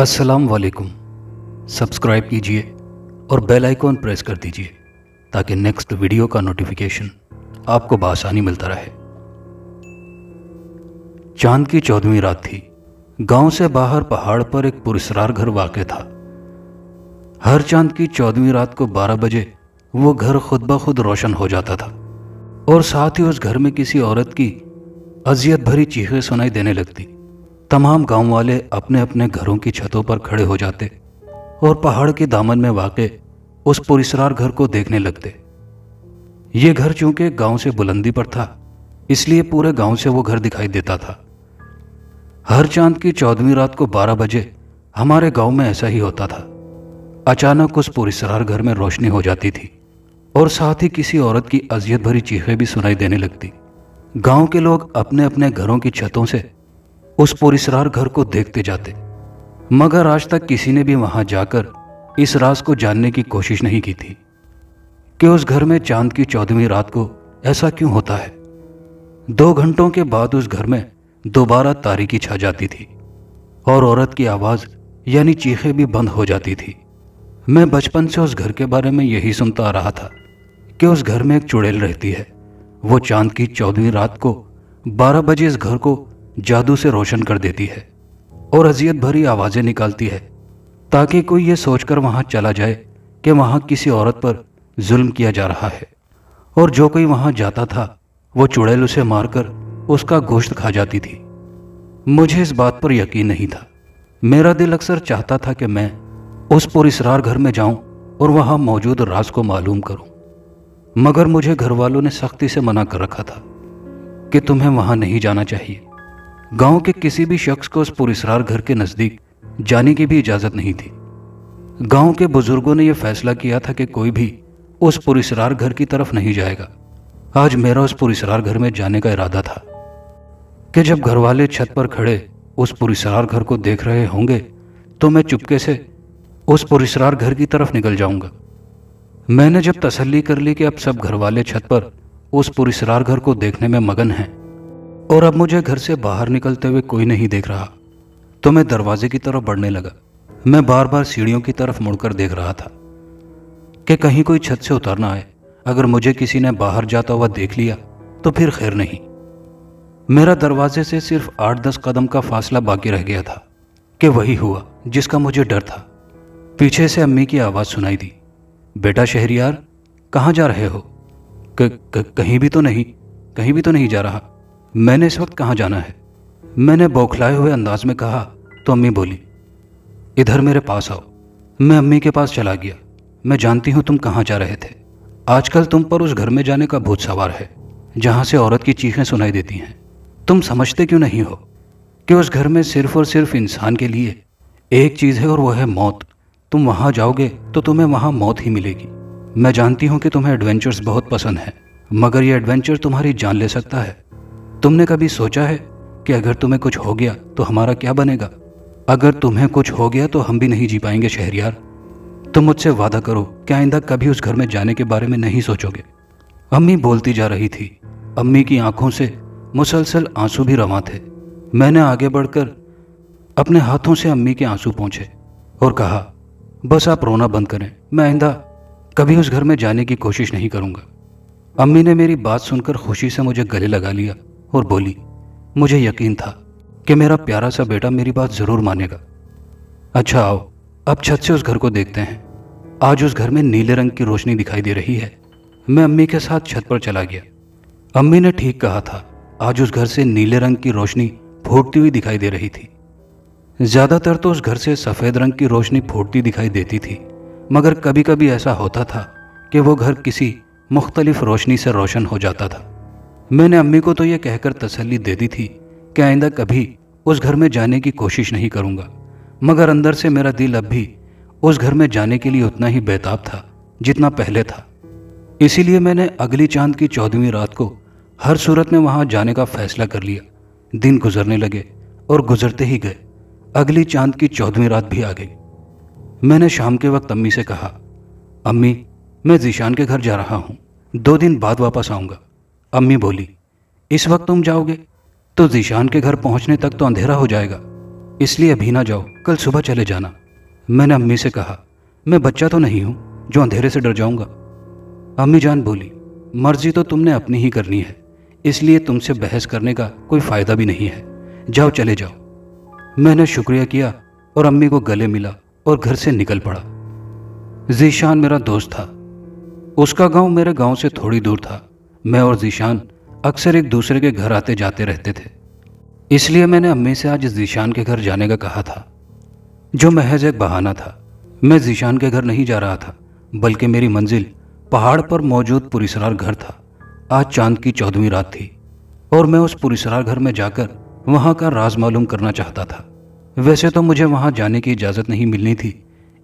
अस्सलाम वालेकुम। सब्सक्राइब कीजिए और बेल आइकॉन प्रेस कर दीजिए ताकि नेक्स्ट वीडियो का नोटिफिकेशन आपको बआसानी मिलता रहे। चांद की 14वीं रात थी। गांव से बाहर पहाड़ पर एक पुरस्कार घर वाक़ था। हर चांद की 14वीं रात को 12 बजे वो घर खुद ब खुद रोशन हो जाता था और साथ ही उस घर में किसी औरत की अजियत भरी चीखें सुनाई देने लगती। तमाम गांव वाले अपने अपने घरों की छतों पर खड़े हो जाते और पहाड़ के दामन में वाक़े उस पुरस्कार घर को देखने लगते। ये घर चूंकि गांव से बुलंदी पर था, इसलिए पूरे गांव से वो घर दिखाई देता था। हर चांद की 14वीं रात को 12 बजे हमारे गांव में ऐसा ही होता था। अचानक उस पुरस्कार घर में रोशनी हो जाती थी और साथ ही किसी औरत की अजियत भरी चीखें भी सुनाई देने लगती। गांव के लोग अपने अपने घरों की छतों से उस पुरस्कार घर को देखते जाते, मगर आज तक किसी ने भी वहां जाकर इस राज को जानने की कोशिश नहीं की थी कि उस घर में चांद की 14वीं रात को ऐसा क्यों होता है। 2 घंटों के बाद उस घर में दोबारा तारीकी छा जाती थी और औरत की आवाज यानी चीखें भी बंद हो जाती थी। मैं बचपन से उस घर के बारे में यही सुनता आ रहा था कि उस घर में एक चुड़ैल रहती है। वो चांद की 14वीं रात को 12 बजे इस घर को जादू से रोशन कर देती है और अजियत भरी आवाजें निकालती है ताकि कोई ये सोचकर वहां चला जाए कि वहां किसी औरत पर जुल्म किया जा रहा है, और जो कोई वहां जाता था वो चुड़ैल उसे मारकर उसका गोश्त खा जाती थी। मुझे इस बात पर यकीन नहीं था। मेरा दिल अक्सर चाहता था कि मैं उस पुरस्कार घर में जाऊं और वहां मौजूद राज को मालूम करूं, मगर मुझे घर वालों ने सख्ती से मना कर रखा था कि तुम्हें वहां नहीं जाना चाहिए। गांव के किसी भी शख्स को उस पुरस्कार घर के नजदीक जाने की भी इजाजत नहीं थी। गांव के बुजुर्गों ने यह फैसला किया था कि कोई भी उस पुरस्कार घर की तरफ नहीं जाएगा। आज मेरा उस पुरस्कार घर में जाने का इरादा था कि जब घर वाले छत पर खड़े उस पुरस्कार घर को देख रहे होंगे तो मैं चुपके से उस पुरस्कार घर की तरफ निकल जाऊंगा। मैंने जब तसल्ली कर ली कि अब सब घर वाले छत पर उस पुरस्कार घर को देखने में मगन हैं और अब मुझे घर से बाहर निकलते हुए कोई नहीं देख रहा, तो मैं दरवाजे की तरफ बढ़ने लगा। मैं बार बार सीढ़ियों की तरफ मुड़कर देख रहा था कि कहीं कोई छत से उतर ना आए। अगर मुझे किसी ने बाहर जाता हुआ देख लिया तो फिर खैर नहीं। मेरा दरवाजे से सिर्फ 8-10 कदम का फासला बाकी रह गया था कि वही हुआ जिसका मुझे डर था। पीछे से अम्मी की आवाज़ सुनाई दी, बेटा शहरियार, कहाँ जा रहे हो? कहीं भी तो नहीं जा रहा। मैंने इस वक्त कहाँ जाना है? मैंने बौखलाए हुए अंदाज में कहा तो अम्मी बोली, इधर मेरे पास आओ। मैं अम्मी के पास चला गया। मैं जानती हूँ तुम कहाँ जा रहे थे। आजकल तुम पर उस घर में जाने का भूत सवार है जहाँ से औरत की चीखें सुनाई देती हैं। तुम समझते क्यों नहीं हो कि उस घर में सिर्फ और सिर्फ इंसान के लिए एक चीज़ है और वह है मौत। तुम वहाँ जाओगे तो तुम्हें वहाँ मौत ही मिलेगी। मैं जानती हूँ कि तुम्हें एडवेंचर्स बहुत पसंद हैं, मगर यह एडवेंचर तुम्हारी जान ले सकता है। तुमने कभी सोचा है कि अगर तुम्हें कुछ हो गया तो हमारा क्या बनेगा? अगर तुम्हें कुछ हो गया तो हम भी नहीं जी पाएंगे शहरियार। तुम मुझसे वादा करो कि आइंदा कभी उस घर में जाने के बारे में नहीं सोचोगे। अम्मी बोलती जा रही थी। अम्मी की आंखों से मुसलसल आंसू भी रवां थे। मैंने आगे बढ़कर अपने हाथों से अम्मी के आंसू पोंछे और कहा, बस आप रोना बंद करें। मैं आइंदा कभी उस घर में जाने की कोशिश नहीं करूंगा। अम्मी ने मेरी बात सुनकर खुशी से मुझे गले लगा लिया और बोली, मुझे यकीन था कि मेरा प्यारा सा बेटा मेरी बात जरूर मानेगा। अच्छा आओ, अब छत से उस घर को देखते हैं। आज उस घर में नीले रंग की रोशनी दिखाई दे रही है। मैं अम्मी के साथ छत पर चला गया। अम्मी ने ठीक कहा था, आज उस घर से नीले रंग की रोशनी फूटती हुई दिखाई दे रही थी। ज्यादातर तो उस घर से सफेद रंग की रोशनी फूटती दिखाई देती थी, मगर कभी कभी ऐसा होता था कि वो घर किसी मुख्तलिफ रोशनी से रोशन हो जाता था। मैंने अम्मी को तो ये कहकर तसल्ली दे दी थी कि आइंदा कभी उस घर में जाने की कोशिश नहीं करूंगा, मगर अंदर से मेरा दिल अब भी उस घर में जाने के लिए उतना ही बेताब था जितना पहले था। इसीलिए मैंने अगली चांद की 14वीं रात को हर सूरत में वहां जाने का फैसला कर लिया। दिन गुजरने लगे और गुजरते ही गए। अगली चांद की 14वीं रात भी आ गई। मैंने शाम के वक्त अम्मी से कहा, अम्मी मैं जीशान के घर जा रहा हूँ, 2 दिन बाद वापस आऊँगा। अम्मी बोली, इस वक्त तुम जाओगे तो जीशान के घर पहुँचने तक तो अंधेरा हो जाएगा। इसलिए अभी ना जाओ, कल सुबह चले जाना। मैंने अम्मी से कहा, मैं बच्चा तो नहीं हूँ जो अंधेरे से डर जाऊंगा। अम्मी जान बोली, मर्जी तो तुमने अपनी ही करनी है, इसलिए तुमसे बहस करने का कोई फ़ायदा भी नहीं है, जाओ चले जाओ। मैंने शुक्रिया किया और अम्मी को गले मिला और घर से निकल पड़ा। जीशान मेरा दोस्त था। उसका गांव मेरे गांव से थोड़ी दूर था। मैं और जीशान अक्सर एक दूसरे के घर आते जाते रहते थे, इसलिए मैंने अम्मी से आज जीशान के घर जाने का कहा था, जो महज एक बहाना था। मैं जीशान के घर नहीं जा रहा था, बल्कि मेरी मंजिल पहाड़ पर मौजूद पुरिसरार घर था। आज चांद की 14वीं रात थी और मैं उस पुरिसरार घर में जाकर वहाँ का राज मालूम करना चाहता था। वैसे तो मुझे वहाँ जाने की इजाज़त नहीं मिलनी थी,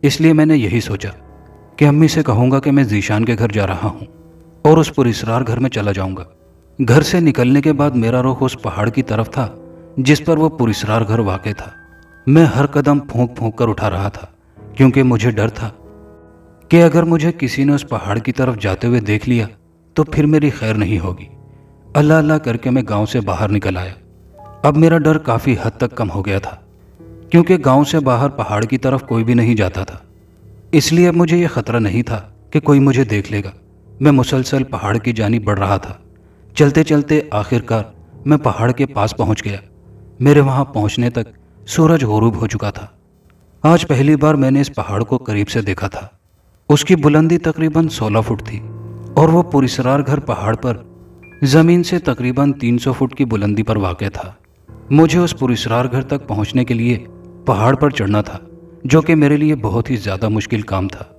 इसलिए मैंने यही सोचा कि अम्मी से कहूँगा कि मैं जीशान के घर जा रहा हूँ और उस पुरिसरार घर में चला जाऊँगा। घर से निकलने के बाद मेरा रुख उस पहाड़ की तरफ था जिस पर वो पुरिसरार घर वाक़ था। मैं हर कदम फूंक फूंक कर उठा रहा था, क्योंकि मुझे डर था कि अगर मुझे किसी ने उस पहाड़ की तरफ जाते हुए देख लिया तो फिर मेरी खैर नहीं होगी। अल्लाह अल्लाह करके मैं गांव से बाहर निकल आया। अब मेरा डर काफ़ी हद तक कम हो गया था, क्योंकि गांव से बाहर पहाड़ की तरफ कोई भी नहीं जाता था, इसलिए अब मुझे यह खतरा नहीं था कि कोई मुझे देख लेगा। मैं मुसलसल पहाड़ की जानिब बढ़ रहा था। चलते चलते आखिरकार मैं पहाड़ के पास पहुंच गया। मेरे वहां पहुंचने तक सूरज गुरूब हो चुका था। आज पहली बार मैंने इस पहाड़ को करीब से देखा था। उसकी बुलंदी तकरीबन 16 फुट थी और वो पुरिसरार घर पहाड़ पर ज़मीन से तकरीबन 300 फुट की बुलंदी पर वाक़ था। मुझे उस पुरिसरार घर तक पहुंचने के लिए पहाड़ पर चढ़ना था, जो कि मेरे लिए बहुत ही ज़्यादा मुश्किल काम था,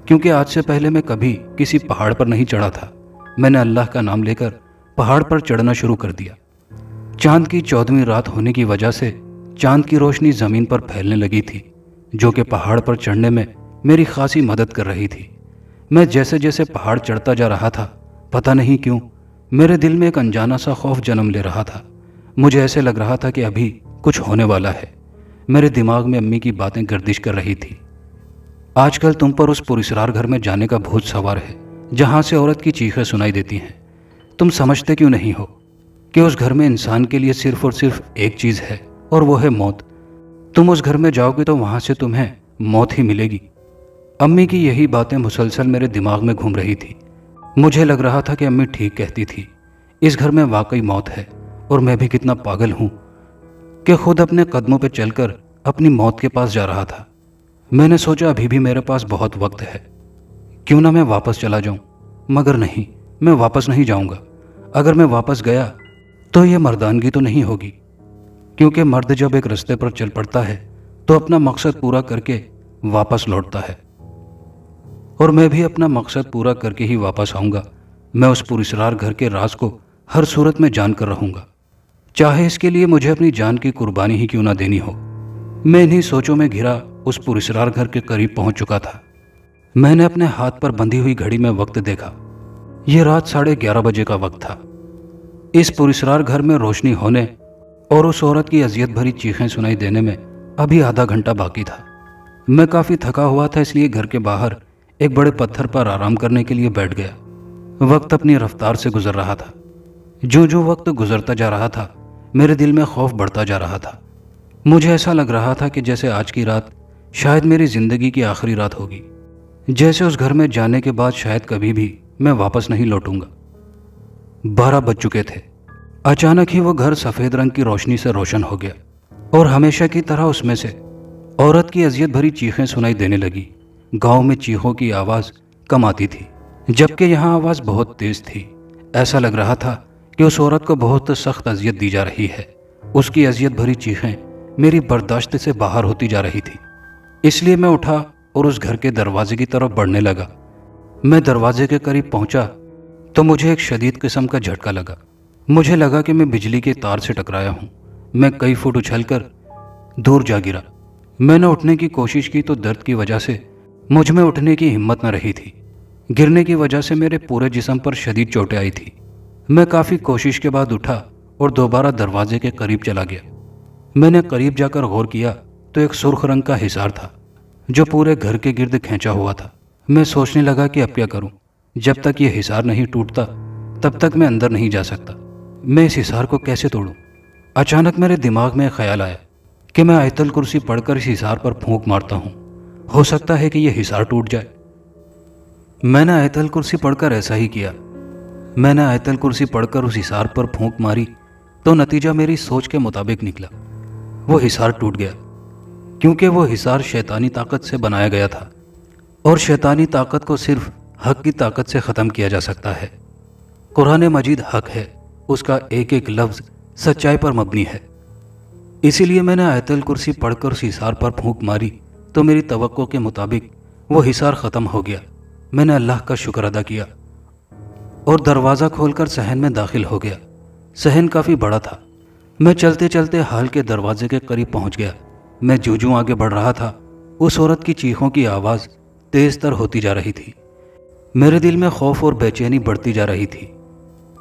क्योंकि आज से पहले मैं कभी किसी पहाड़ पर नहीं चढ़ा था। मैंने अल्लाह का नाम लेकर पहाड़ पर चढ़ना शुरू कर दिया। चांद की 14वीं रात होने की वजह से चांद की रोशनी ज़मीन पर फैलने लगी थी, जो कि पहाड़ पर चढ़ने में मेरी खासी मदद कर रही थी। मैं जैसे जैसे पहाड़ चढ़ता जा रहा था, पता नहीं क्यों मेरे दिल में एक अनजाना सा खौफ जन्म ले रहा था। मुझे ऐसे लग रहा था कि अभी कुछ होने वाला है। मेरे दिमाग में अम्मी की बातें गर्दिश कर रही थी। आजकल तुम पर उस पुरिसरार घर में जाने का भूत सवार है, जहाँ से औरत की चीखें सुनाई देती हैं। तुम समझते क्यों नहीं हो कि उस घर में इंसान के लिए सिर्फ और सिर्फ एक चीज़ है, और वो है मौत। तुम उस घर में जाओगे तो वहाँ से तुम्हें मौत ही मिलेगी। अम्मी की यही बातें मुसलसल मेरे दिमाग में घूम रही थी। मुझे लग रहा था कि अम्मी ठीक कहती थी। इस घर में वाकई मौत है, और मैं भी कितना पागल हूँ कि खुद अपने कदमों पर चलकर अपनी मौत के पास जा रहा था। मैंने सोचा अभी भी मेरे पास बहुत वक्त है, क्यों ना मैं वापस चला जाऊं। मगर नहीं, मैं वापस नहीं जाऊंगा। अगर मैं वापस गया तो ये मर्दानगी तो नहीं होगी, क्योंकि मर्द जब एक रास्ते पर चल पड़ता है तो अपना मकसद पूरा करके वापस लौटता है, और मैं भी अपना मकसद पूरा करके ही वापस आऊँगा। मैं उस पुरिसरार घर के राज को हर सूरत में जान कर रहूँगा, चाहे इसके लिए मुझे अपनी जान की कुर्बानी ही क्यों ना देनी हो। मैं इन्हीं सोचों में घिरा उस पुरिसरार घर के करीब पहुंच चुका था। मैंने अपने हाथ पर बंधी हुई घड़ी में वक्त देखा। यह रात 11:30 बजे का वक्त था। इस पुरिसरार घर में रोशनी होने और उस औरत की अजियत भरी चीखें सुनाई देने में अभी आधा घंटा बाकी था। मैं काफ़ी थका हुआ था, इसलिए घर के बाहर एक बड़े पत्थर पर आराम करने के लिए बैठ गया। वक्त अपनी रफ्तार से गुजर रहा था। जो जो वक्त गुजरता जा रहा था, मेरे दिल में खौफ बढ़ता जा रहा था। मुझे ऐसा लग रहा था कि जैसे आज की रात शायद मेरी ज़िंदगी की आखिरी रात होगी, जैसे उस घर में जाने के बाद शायद कभी भी मैं वापस नहीं लौटूंगा। 12 बज चुके थे। अचानक ही वो घर सफ़ेद रंग की रोशनी से रोशन हो गया, और हमेशा की तरह उसमें से औरत की अजियत भरी चीखें सुनाई देने लगी। गांव में चीखों की आवाज़ कम आती थी, जबकि यहाँ आवाज़ बहुत तेज़ थी। ऐसा लग रहा था कि उस औरत को बहुत सख्त अजियत दी जा रही है। उसकी अजियत भरी चीखें मेरी बर्दाश्त से बाहर होती जा रही थी। इसलिए मैं उठा और उस घर के दरवाजे की तरफ बढ़ने लगा। मैं दरवाजे के करीब पहुंचा तो मुझे एक शदीद किस्म का झटका लगा। मुझे लगा कि मैं बिजली के तार से टकराया हूं। मैं कई फुट उछलकर दूर जा गिरा। मैंने उठने की कोशिश की तो दर्द की वजह से मुझ में उठने की हिम्मत न रही थी। गिरने की वजह से मेरे पूरे जिस्म पर शदीद चोटें आई थी। मैं काफ़ी कोशिश के बाद उठा और दोबारा दरवाजे के करीब चला गया। मैंने करीब जाकर गौर किया तो एक सुर्ख रंग का हिसार था, जो पूरे घर के गिर्द खींचा हुआ था। मैं सोचने लगा कि अब क्या करूं। जब तक ये हिसार नहीं टूटता तब तक मैं अंदर नहीं जा सकता। मैं इस हिसार को कैसे तोड़ूं? अचानक मेरे दिमाग में ख्याल आया कि मैं आयतल कुर्सी पढ़कर इस हिसार पर फूंक मारता हूँ, हो सकता है कि यह हिसार टूट जाए। मैंने आयतल कुर्सी पढ़कर ऐसा ही किया। मैंने आयतल कुर्सी पढ़कर उस हिसार पर फूंक मारी तो नतीजा मेरी सोच के मुताबिक निकला। वो हिसार टूट गया, क्योंकि वो हिसार शैतानी ताकत से बनाया गया था और शैतानी ताकत को सिर्फ हक की ताकत से ख़त्म किया जा सकता है। कुरान मजीद हक है, उसका एक एक लफ्ज़ सच्चाई पर मबनी है। इसीलिए मैंने आयतल कुर्सी पढ़कर उस हिसार पर फूंक मारी तो मेरी तवक्को के मुताबिक वो हिसार ख़त्म हो गया। मैंने अल्लाह का शुक्र अदा किया और दरवाज़ा खोलकर सहन में दाखिल हो गया। सहन काफ़ी बड़ा था। मैं चलते चलते हाल के दरवाजे के करीब पहुंच गया। मैं जूं आगे बढ़ रहा था, उस औरत की चीखों की आवाज़ तेज़ तर होती जा रही थी। मेरे दिल में खौफ और बेचैनी बढ़ती जा रही थी।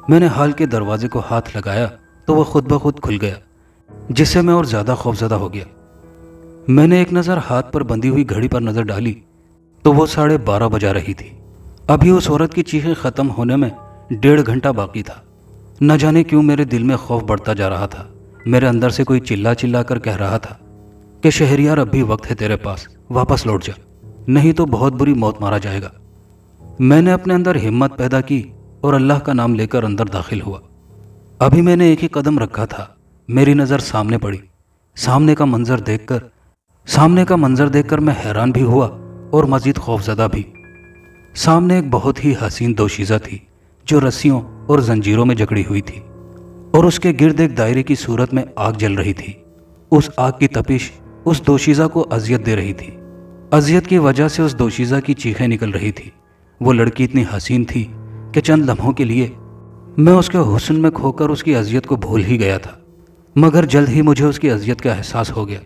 मैंने हाल के दरवाजे को हाथ लगाया तो वह खुद ब खुद खुल गया, जिससे मैं और ज़्यादा खौफजदा हो गया। मैंने एक नज़र हाथ पर बंधी हुई घड़ी पर नज़र डाली तो वो 12:30 बजा रही थी। अभी उस औरत की चीखें ख़त्म होने में 1.5 घंटा बाकी था। न जाने क्यों मेरे दिल में खौफ बढ़ता जा रहा था। मेरे अंदर से कोई चिल्ला चिल्ला कर कह रहा था कि शहरियार, अब भी वक्त है तेरे पास, वापस लौट जा, नहीं तो बहुत बुरी मौत मारा जाएगा। मैंने अपने अंदर हिम्मत पैदा की और अल्लाह का नाम लेकर अंदर दाखिल हुआ। अभी मैंने एक ही कदम रखा था, मेरी नज़र सामने पड़ी। सामने का मंजर देखकर मैं हैरान भी हुआ और मज़ीद खौफजदा भी। सामने एक बहुत ही हसीन दोशीज़ा थी जो रस्सियों और जंजीरों में जकड़ी हुई थी और उसके गिर्द एक दायरे की सूरत में आग जल रही थी। उस आग की तपिश उस दोशीज़ा को अजियत दे रही थी। अजियत की वजह से उस दोशीज़ा की चीखें निकल रही थी। वो लड़की इतनी हसीन थी कि चंद लम्हों के लिए मैं उसके हुस्न में खोकर उसकी अजियत को भूल ही गया था। मगर जल्द ही मुझे उसकी अजियत का एहसास हो गया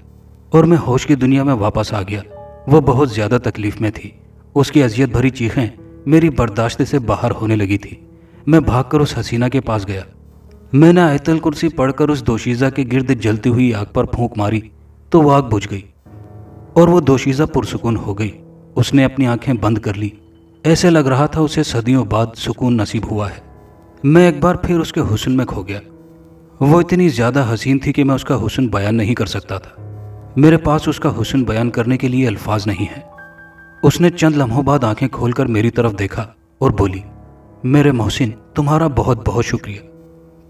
और मैं होश की दुनिया में वापस आ गया। वो बहुत ज़्यादा तकलीफ़ में थी। उसकी अजियत भरी चीखें मेरी बर्दाश्त से बाहर होने लगी थी। मैं भागकर उस हसीना के पास गया। मैंने आयतल कुर्सी पढ़कर उस दोशीज़ा के गिर्द जलती हुई आग पर फूंक मारी तो वो आग बुझ गई और वो दोशीज़ा पुरसुकून हो गई। उसने अपनी आंखें बंद कर ली। ऐसे लग रहा था उसे सदियों बाद सुकून नसीब हुआ है। मैं एक बार फिर उसके हुस्न में खो गया। वो इतनी ज़्यादा हसीन थी कि मैं उसका हुस्न बयान नहीं कर सकता था। मेरे पास उसका हुस्न बयान करने के लिए अल्फाज नहीं है। उसने चंद लम्हों बाद आंखें खोलकर मेरी तरफ देखा और बोली, मेरे मोहसिन, तुम्हारा बहुत बहुत शुक्रिया।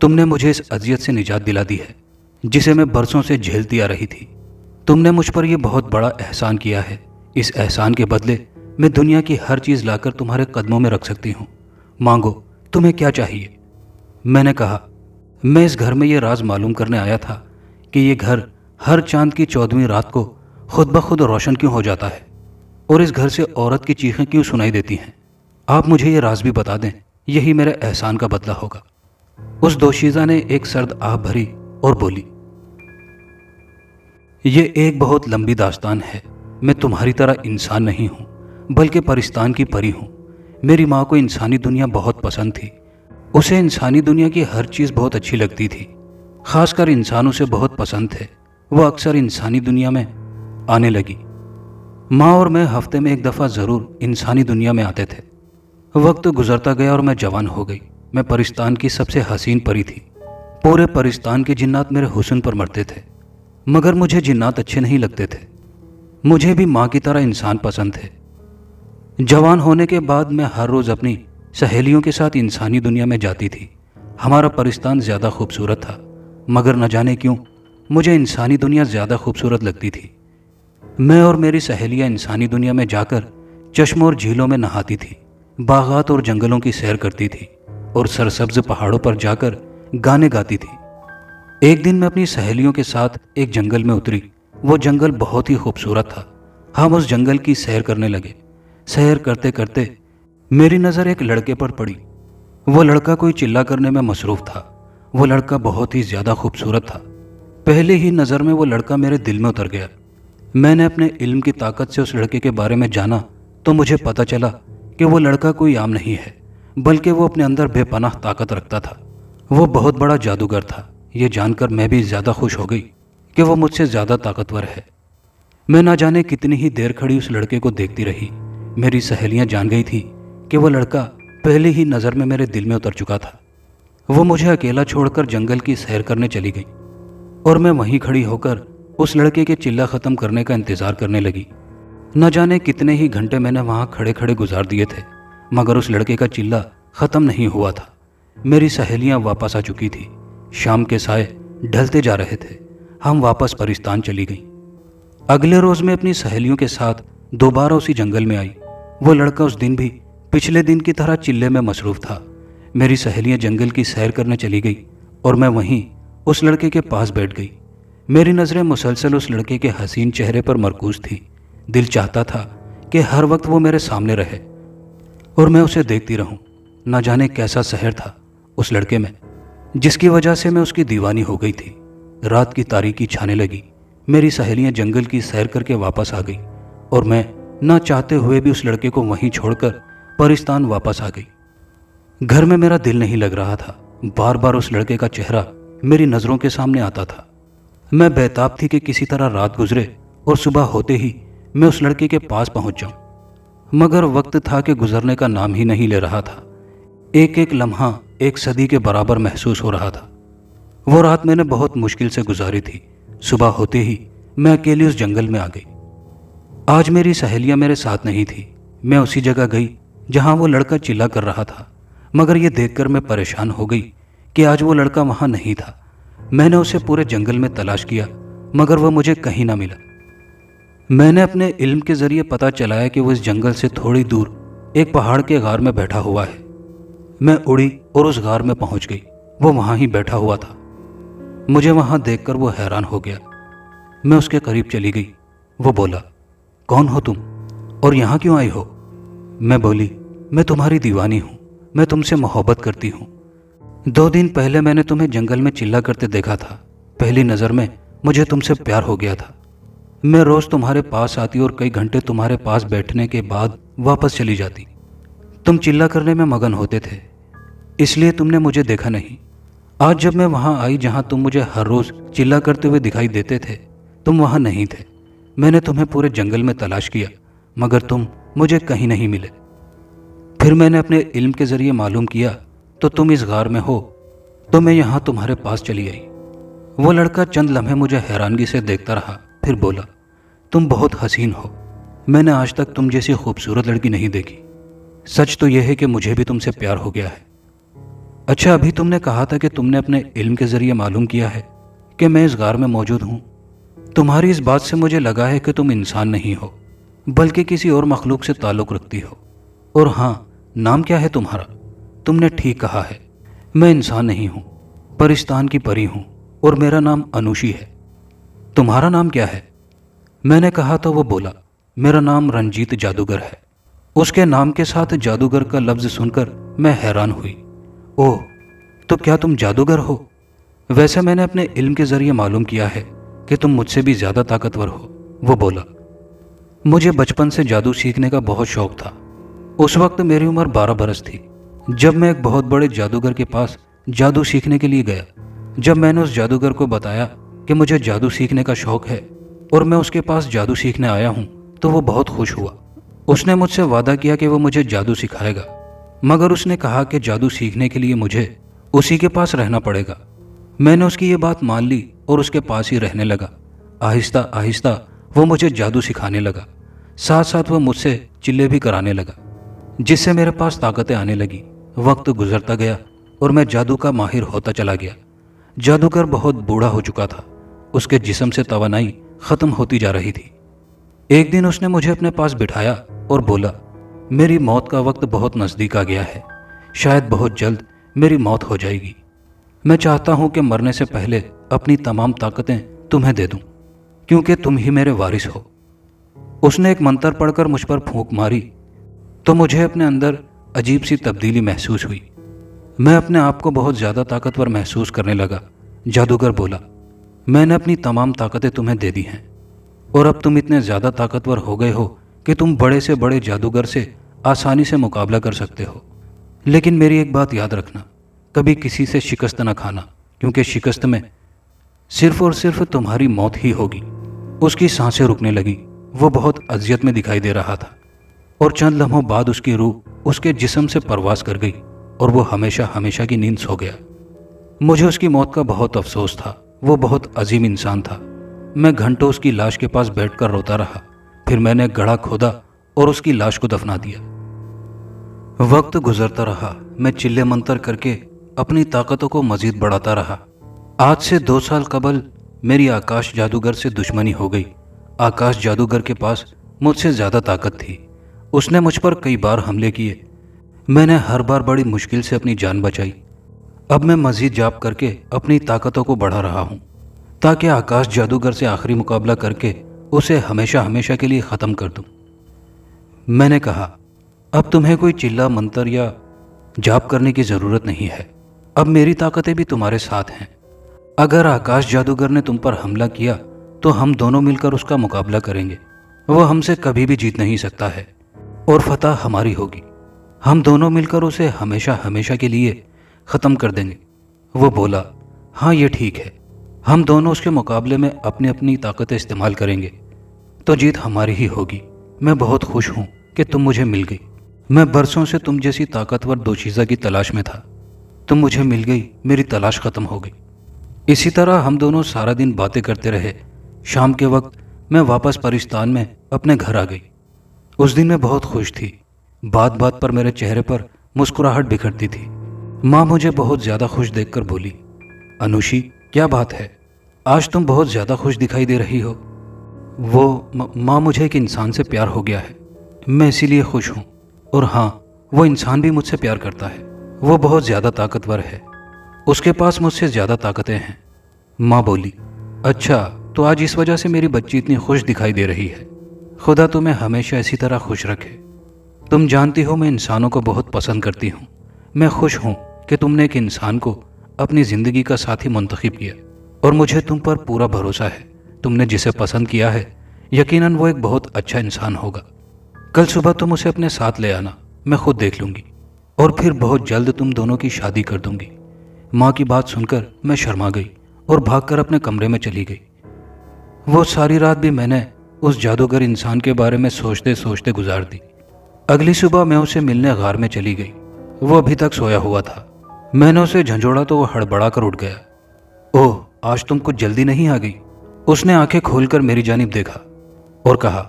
तुमने मुझे इस अजियत से निजात दिला दी है जिसे मैं बरसों से झेलती आ रही थी। तुमने मुझ पर यह बहुत बड़ा एहसान किया है। इस एहसान के बदले मैं दुनिया की हर चीज़ लाकर तुम्हारे कदमों में रख सकती हूँ। मांगो, तुम्हें क्या चाहिए। मैंने कहा, मैं इस घर में ये राज मालूम करने आया था कि ये घर हर चांद की 14वीं रात को खुद ब खुद रोशन क्यों हो जाता है और इस घर से औरत की चीखें क्यों सुनाई देती हैं। आप मुझे ये राज भी बता दें, यही मेरे एहसान का बदला होगा। उस दोशीज़ा ने एक सर्द आह भरी और बोली, ये एक बहुत लंबी दास्तान है। मैं तुम्हारी तरह इंसान नहीं हूँ, बल्कि परिस्तान की परी हूँ। मेरी माँ को इंसानी दुनिया बहुत पसंद थी। उसे इंसानी दुनिया की हर चीज़ बहुत अच्छी लगती थी। खासकर इंसान उसे बहुत पसंद थे। वह अक्सर इंसानी दुनिया में आने लगी। माँ और मैं हफ्ते में एक दफ़ा ज़रूर इंसानी दुनिया में आते थे। वक्त गुजरता गया और मैं जवान हो गई। मैं परिस्तान की सबसे हसीन परी थी। पूरे परिस्तान के जिन्नात मेरे हुस्न पर मरते थे, मगर मुझे जिन्नात अच्छे नहीं लगते थे। मुझे भी माँ की तरह इंसान पसंद थे। जवान होने के बाद मैं हर रोज़ अपनी सहेलियों के साथ इंसानी दुनिया में जाती थी। हमारा परिस्तान ज़्यादा खूबसूरत था, मगर न जाने क्यों मुझे इंसानी दुनिया ज़्यादा खूबसूरत लगती थी। मैं और मेरी सहेलियाँ इंसानी दुनिया में जाकर चश्मों और झीलों में नहाती थी, बागात और जंगलों की सैर करती थी और सरसब्ज पहाड़ों पर जाकर गाने गाती थी। एक दिन मैं अपनी सहेलियों के साथ एक जंगल में उतरी। वो जंगल बहुत ही खूबसूरत था। हम उस जंगल की सैर करने लगे। सैर करते करते मेरी नज़र एक लड़के पर पड़ी। वो लड़का कोई चिल्ला करने में मसरूफ़ था। वो लड़का बहुत ही ज़्यादा खूबसूरत था। पहले ही नज़र में वो लड़का मेरे दिल में उतर गया। मैंने अपने इल्म की ताकत से उस लड़के के बारे में जाना तो मुझे पता चला कि वो लड़का कोई आम नहीं है, बल्कि वो अपने अंदर बेपनाह ताकत रखता था। वो बहुत बड़ा जादूगर था। ये जानकर मैं भी ज़्यादा खुश हो गई कि वो मुझसे ज़्यादा ताकतवर है। मैं ना जाने कितनी ही देर खड़ी उस लड़के को देखती रही। मेरी सहेलियां जान गई थी कि वो लड़का पहले ही नज़र में मेरे दिल में उतर चुका था। वो मुझे अकेला छोड़कर जंगल की सैर करने चली गई और मैं वहीं खड़ी होकर उस लड़के के चिल्ला ख़त्म करने का इंतज़ार करने लगी। न जाने कितने ही घंटे मैंने वहाँ खड़े खड़े गुजार दिए थे, मगर उस लड़के का चिल्ला ख़त्म नहीं हुआ था। मेरी सहेलियाँ वापस आ चुकी थी। शाम के साए ढलते जा रहे थे। हम वापस परिस्तान चली गईं। अगले रोज़ मैं अपनी सहेलियों के साथ दोबारा उसी जंगल में आई। वो लड़का उस दिन भी पिछले दिन की तरह चिल्ले में मसरूफ़ था। मेरी सहेलियाँ जंगल की सैर करने चली गई और मैं वहीं उस लड़के के पास बैठ गई। मेरी नज़रें मुसलसल उस लड़के के हसीन चेहरे पर मरकूज थी। दिल चाहता था कि हर वक्त वो मेरे सामने रहे और मैं उसे देखती रहूं। न जाने कैसा सहर था उस लड़के में, जिसकी वजह से मैं उसकी दीवानी हो गई थी। रात की तारीकी छाने लगी। मेरी सहेलियां जंगल की सैर करके वापस आ गई और मैं न चाहते हुए भी उस लड़के को वहीं छोड़कर परिस्तान वापस आ गई। घर में मेरा दिल नहीं लग रहा था। बार बार उस लड़के का चेहरा मेरी नज़रों के सामने आता था। मैं बेताब थी कि किसी तरह रात गुजरे और सुबह होते ही मैं उस लड़के के पास पहुंच जाऊं, मगर वक्त था कि गुजरने का नाम ही नहीं ले रहा था। एक एक लम्हा एक सदी के बराबर महसूस हो रहा था। वो रात मैंने बहुत मुश्किल से गुजारी थी। सुबह होते ही मैं अकेली उस जंगल में आ गई। आज मेरी सहेलियां मेरे साथ नहीं थी। मैं उसी जगह गई जहां वो लड़का चिल्ला कर रहा था, मगर ये देखकर मैं परेशान हो गई कि आज वो लड़का वहां नहीं था। मैंने उसे पूरे जंगल में तलाश किया, मगर वह मुझे कहीं ना मिला। मैंने अपने इल्म के जरिए पता चलाया कि वो इस जंगल से थोड़ी दूर एक पहाड़ के गार में बैठा हुआ है। मैं उड़ी और उस गार में पहुंच गई। वो वहां ही बैठा हुआ था। मुझे वहां देखकर वो हैरान हो गया। मैं उसके करीब चली गई। वो बोला, कौन हो तुम और यहाँ क्यों आई हो? मैं बोली, मैं तुम्हारी दीवानी हूँ। मैं तुमसे मोहब्बत करती हूँ। 2 दिन पहले मैंने तुम्हें जंगल में चिल्ला करते देखा था। पहली नज़र में मुझे तुमसे प्यार हो गया था। मैं रोज़ तुम्हारे पास आती और कई घंटे तुम्हारे पास बैठने के बाद वापस चली जाती। तुम चिल्ला करने में मगन होते थे, इसलिए तुमने मुझे देखा नहीं। आज जब मैं वहाँ आई जहाँ तुम मुझे हर रोज़ चिल्ला करते हुए दिखाई देते थे, तुम वहाँ नहीं थे। मैंने तुम्हें पूरे जंगल में तलाश किया, मगर तुम मुझे कहीं नहीं मिले। फिर मैंने अपने इल्म के ज़रिए मालूम किया तो तुम इस गार में हो, तो मैं यहाँ तुम्हारे पास चली आई। वो लड़का चंद लम्हे मुझे हैरानगी से देखता रहा, फिर बोला, तुम बहुत हसीन हो। मैंने आज तक तुम जैसी खूबसूरत लड़की नहीं देखी। सच तो यह है कि मुझे भी तुमसे प्यार हो गया है। अच्छा, अभी तुमने कहा था कि तुमने अपने इल्म के ज़रिए मालूम किया है कि मैं इस गार में मौजूद हूँ। तुम्हारी इस बात से मुझे लगा है कि तुम इंसान नहीं हो, बल्कि किसी और मखलूक से ताल्लुक़ रखती हो। और हाँ, नाम क्या है तुम्हारा? तुमने ठीक कहा है, मैं इंसान नहीं हूँ, परिस्तान की परी हूँ और मेरा नाम अनुशी है। तुम्हारा नाम क्या है? मैंने कहा तो वो बोला, मेरा नाम रंजीत जादूगर है। उसके नाम के साथ जादूगर का लफ्ज़ सुनकर मैं हैरान हुई। ओह, तो क्या तुम जादूगर हो? वैसे मैंने अपने इल्म के ज़रिए मालूम किया है कि तुम मुझसे भी ज़्यादा ताकतवर हो। वो बोला, मुझे बचपन से जादू सीखने का बहुत शौक़ था। उस वक्त मेरी उम्र 12 बरस थी जब मैं एक बहुत बड़े जादूगर के पास जादू सीखने के लिए गया। जब मैंने उस जादूगर को बताया कि मुझे जादू सीखने का शौक़ है और मैं उसके पास जादू सीखने आया हूँ, तो वो बहुत खुश हुआ। उसने मुझसे वादा किया कि वो मुझे जादू सिखाएगा, मगर उसने कहा कि जादू सीखने के लिए मुझे उसी के पास रहना पड़ेगा। मैंने उसकी ये बात मान ली और उसके पास ही रहने लगा। आहिस्ता आहिस्ता वो मुझे जादू सिखाने लगा। साथ साथ वो मुझसे चिल्ले भी कराने लगा, जिससे मेरे पास ताकतें आने लगी। वक्त गुजरता गया और मैं जादू का माहिर होता चला गया। जादूगर बहुत बूढ़ा हो चुका था। उसके जिस्म से तवानाई ख़त्म होती जा रही थी। एक दिन उसने मुझे अपने पास बिठाया और बोला, मेरी मौत का वक्त बहुत नज़दीक आ गया है। शायद बहुत जल्द मेरी मौत हो जाएगी। मैं चाहता हूँ कि मरने से पहले अपनी तमाम ताकतें तुम्हें दे दूँ, क्योंकि तुम ही मेरे वारिस हो। उसने एक मंत्र पढ़कर मुझ पर फूंक मारी तो मुझे अपने अंदर अजीब सी तब्दीली महसूस हुई। मैं अपने आप को बहुत ज़्यादा ताकतवर महसूस करने लगा। जादूगर बोला, मैंने अपनी तमाम ताकतें तुम्हें दे दी हैं और अब तुम इतने ज़्यादा ताकतवर हो गए हो कि तुम बड़े से बड़े जादूगर से आसानी से मुकाबला कर सकते हो। लेकिन मेरी एक बात याद रखना, कभी किसी से शिकस्त न खाना, क्योंकि शिकस्त में सिर्फ और सिर्फ तुम्हारी मौत ही होगी। उसकी सांसें रुकने लगी। वो बहुत अजियत में दिखाई दे रहा था और चंद लम्हों बाद उसकी रूह उसके जिस्म से परवास कर गई और वो हमेशा हमेशा की नींद सो गया। मुझे उसकी मौत का बहुत अफसोस था। वो बहुत अजीम इंसान था। मैं घंटों उसकी लाश के पास बैठकर रोता रहा। फिर मैंने एक गड्ढा खोदा और उसकी लाश को दफना दिया। वक्त गुजरता रहा। मैं चिल्ले मंतर करके अपनी ताकतों को मजीद बढ़ाता रहा। आज से 2 साल कबल मेरी आकाश जादूगर से दुश्मनी हो गई। आकाश जादूगर के पास मुझसे ज़्यादा ताकत थी। उसने मुझ पर कई बार हमले किए। मैंने हर बार बड़ी मुश्किल से अपनी जान बचाई। अब मैं मजीद जाप करके अपनी ताकतों को बढ़ा रहा हूँ ताकि आकाश जादूगर से आखिरी मुकाबला करके उसे हमेशा हमेशा के लिए ख़त्म कर दूँ। मैंने कहा, अब तुम्हें कोई चिल्ला मंतर या जाप करने की ज़रूरत नहीं है। अब मेरी ताकतें भी तुम्हारे साथ हैं। अगर आकाश जादूगर ने तुम पर हमला किया तो हम दोनों मिलकर उसका मुकाबला करेंगे। वो हमसे कभी भी जीत नहीं सकता है और फतह हमारी होगी। हम दोनों मिलकर उसे हमेशा हमेशा के लिए ख़त्म कर देंगे। वो बोला, हाँ ये ठीक है। हम दोनों उसके मुकाबले में अपनी अपनी ताकतें इस्तेमाल करेंगे तो जीत हमारी ही होगी। मैं बहुत खुश हूँ कि तुम मुझे मिल गई। मैं बरसों से तुम जैसी ताकतवर दोशीज़ा की तलाश में था। तुम मुझे मिल गई, मेरी तलाश ख़त्म हो गई। इसी तरह हम दोनों सारा दिन बातें करते रहे। शाम के वक्त मैं वापस परिस्तान में अपने घर आ गई। उस दिन मैं बहुत खुश थी। बात बात पर मेरे चेहरे पर मुस्कुराहट बिखरती थी। माँ मुझे बहुत ज़्यादा खुश देखकर बोली, अनुशी क्या बात है, आज तुम बहुत ज़्यादा खुश दिखाई दे रही हो। माँ मुझे एक इंसान से प्यार हो गया है, मैं इसीलिए खुश हूँ। और हाँ, वो इंसान भी मुझसे प्यार करता है। वो बहुत ज़्यादा ताकतवर है, उसके पास मुझसे ज़्यादा ताकतें हैं। माँ बोली, अच्छा तो आज इस वजह से मेरी बच्ची इतनी खुश दिखाई दे रही है। खुदा तुम्हें हमेशा इसी तरह खुश रखे। तुम जानती हो मैं इंसानों को बहुत पसंद करती हूँ। मैं खुश हूँ कि तुमने एक इंसान को अपनी ज़िंदगी का साथी मुंतखब किया और मुझे तुम पर पूरा भरोसा है। तुमने जिसे पसंद किया है यकीनन वो एक बहुत अच्छा इंसान होगा। कल सुबह तुम उसे अपने साथ ले आना, मैं खुद देख लूँगी और फिर बहुत जल्द तुम दोनों की शादी कर दूँगी। माँ की बात सुनकर मैं शर्मा गई और भागकर अपने कमरे में चली गई। वो सारी रात भी मैंने उस जादूगर इंसान के बारे में सोचते सोचते गुजार दी। अगली सुबह मैं उसे मिलने गार में चली गई। वो अभी तक सोया हुआ था। मैंने उसे झंझोड़ा तो वो हड़बड़ा कर उठ गया। ओह, आज तुम कुछ जल्दी नहीं आ गई? उसने आंखें खोलकर मेरी जानिब देखा और कहा,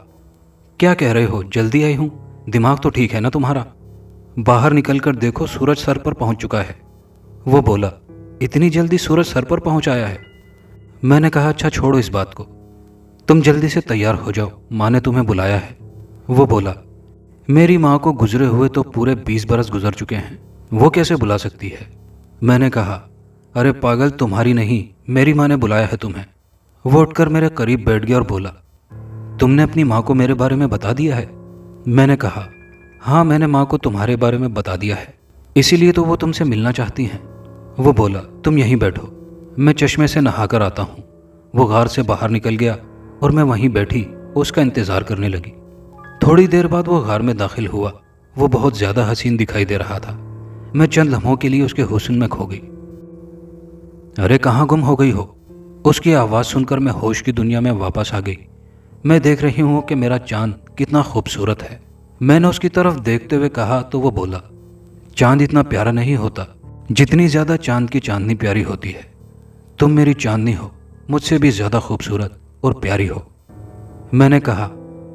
क्या कह रहे हो, जल्दी आई हूँ? दिमाग तो ठीक है ना तुम्हारा? बाहर निकलकर देखो, सूरज सर पर पहुंच चुका है। वो बोला, इतनी जल्दी सूरज सर पर पहुंच आया है? मैंने कहा, अच्छा छोड़ो इस बात को, तुम जल्दी से तैयार हो जाओ, माँ ने तुम्हें बुलाया है। वो बोला, मेरी माँ को गुजरे हुए तो पूरे 20 बरस गुजर चुके हैं, वो कैसे बुला सकती है? मैंने कहा, अरे पागल, तुम्हारी नहीं मेरी माँ ने बुलाया है तुम्हें। वो उठकर मेरे करीब बैठ गया और बोला, तुमने अपनी माँ को मेरे बारे में बता दिया है? मैंने कहा, हाँ मैंने माँ को तुम्हारे बारे में बता दिया है, इसीलिए तो वो तुमसे मिलना चाहती हैं। वो बोला, तुम यहीं बैठो, मैं चश्मे से नहा कर आता हूँ। वो गार से बाहर निकल गया और मैं वहीं बैठी उसका इंतज़ार करने लगी। थोड़ी देर बाद वो गार में दाखिल हुआ। वो बहुत ज़्यादा हसीन दिखाई दे रहा था। मैं चंद लम्हों के लिए उसके हुस्न में खो गई। अरे कहाँ गुम हो गई हो? उसकी आवाज़ सुनकर मैं होश की दुनिया में वापस आ गई। मैं देख रही हूँ कि मेरा चांद कितना खूबसूरत है। मैंने उसकी तरफ देखते हुए कहा तो वो बोला, चांद इतना प्यारा नहीं होता जितनी ज़्यादा चांद की चांदनी प्यारी होती है। तुम मेरी चांदनी हो, मुझसे भी ज़्यादा खूबसूरत और प्यारी हो। मैंने कहा,